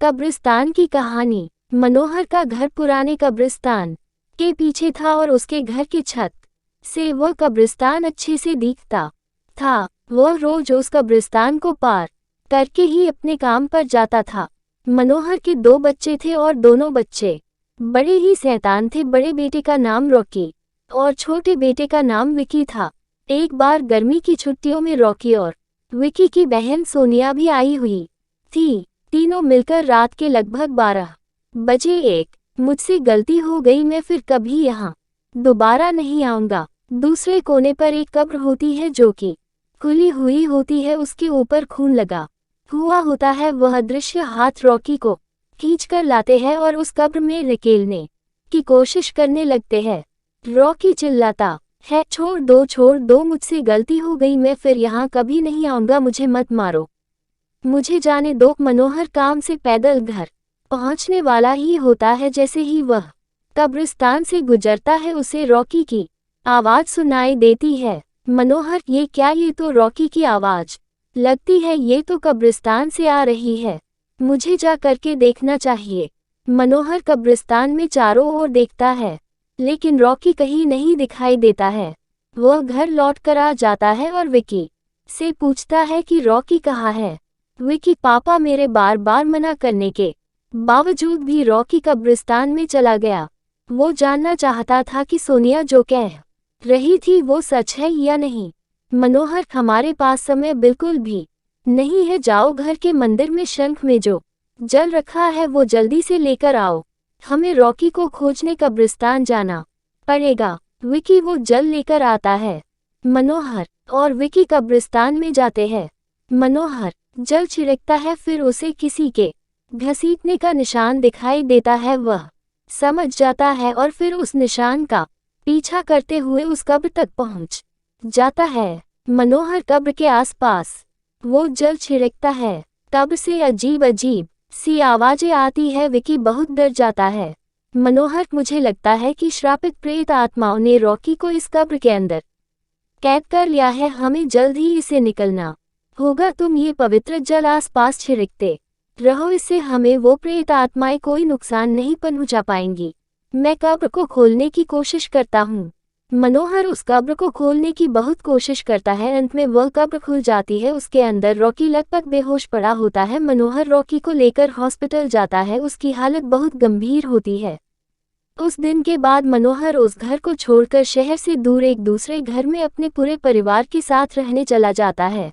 कब्रिस्तान की कहानी। मनोहर का घर पुराने कब्रिस्तान के पीछे था और उसके घर की छत से वह कब्रिस्तान अच्छे से दिखता था। वह रोज उस कब्रिस्तान को पार करके ही अपने काम पर जाता था। मनोहर के 2 बच्चे थे और दोनों बच्चे बड़े ही शैतान थे। बड़े बेटे का नाम रॉकी और छोटे बेटे का नाम विकी था। एक बार गर्मी की छुट्टियों में रॉकी और विकी की बहन सोनिया भी आई हुई थी। तीनों मिलकर रात के लगभग 12 बजे मुझसे गलती हो गई, मैं फिर कभी यहाँ दोबारा नहीं आऊँगा। दूसरे कोने पर एक कब्र होती है जो कि खुली हुई होती है, उसके ऊपर खून लगा हुआ होता है। वह दृश्य हाथ रॉकी को खींचकर लाते हैं और उस कब्र में धकेलने की कोशिश करने लगते हैं। रॉकी चिल्लाता है, छोड़ दो, मुझसे गलती हो गई, मैं फिर यहाँ कभी नहीं आऊँगा, मुझे मत मारो, मुझे जाने दो। मनोहर काम से पैदल घर पहुंचने वाला ही होता है। जैसे ही वह कब्रिस्तान से गुजरता है उसे रॉकी की आवाज़ सुनाई देती है। मनोहर, ये क्या? ये तो रॉकी की आवाज़ लगती है, ये तो कब्रिस्तान से आ रही है, मुझे जा करके देखना चाहिए। मनोहर कब्रिस्तान में चारों ओर देखता है लेकिन रॉकी कहीं नहीं दिखाई देता है। वह घर लौट कर आ जाता है और विकी से पूछता है कि रॉकी कहाँ है। विकी, पापा मेरे बार बार मना करने के बावजूद भी रॉकी कब्रिस्तान में चला गया। वो जानना चाहता था कि सोनिया जो कह रही थी वो सच है या नहीं। मनोहर, हमारे पास समय बिल्कुल भी नहीं है, जाओ घर के मंदिर में शंख में जो जल रखा है वो जल्दी से लेकर आओ, हमें रॉकी को खोजने कब्रिस्तान जाना पड़ेगा। विकी वो जल लेकर आता है। मनोहर और विकी कब्रिस्तान में जाते हैं। मनोहर जल छिड़कता है, फिर उसे किसी के घसीटने का निशान दिखाई देता है। वह समझ जाता है और फिर उस निशान का पीछा करते हुए उस कब्र तक पहुंच जाता है। मनोहर कब्र के आसपास वो जल छिड़कता है, तब से अजीब अजीब सी आवाजें आती है। विकी बहुत डर जाता है। मनोहर, मुझे लगता है कि श्रापित प्रेत आत्माओं ने रॉकी को इस कब्र के अंदर कैद कर लिया है, हमें जल्द ही इसे निकलना होगा। तुम ये पवित्र जल आसपास छिड़कते रहो, इससे हमें वो प्रेत आत्माएं कोई नुकसान नहीं पहुंचा पाएंगी। मैं कब्र को खोलने की कोशिश करता हूँ। मनोहर उस कब्र को खोलने की बहुत कोशिश करता है। अंत में वह कब्र खुल जाती है। उसके अंदर रॉकी लगभग बेहोश पड़ा होता है। मनोहर रॉकी को लेकर हॉस्पिटल जाता है, उसकी हालत बहुत गंभीर होती है। उस दिन के बाद मनोहर उस घर को छोड़कर शहर से दूर एक दूसरे घर में अपने पूरे परिवार के साथ रहने चला जाता है।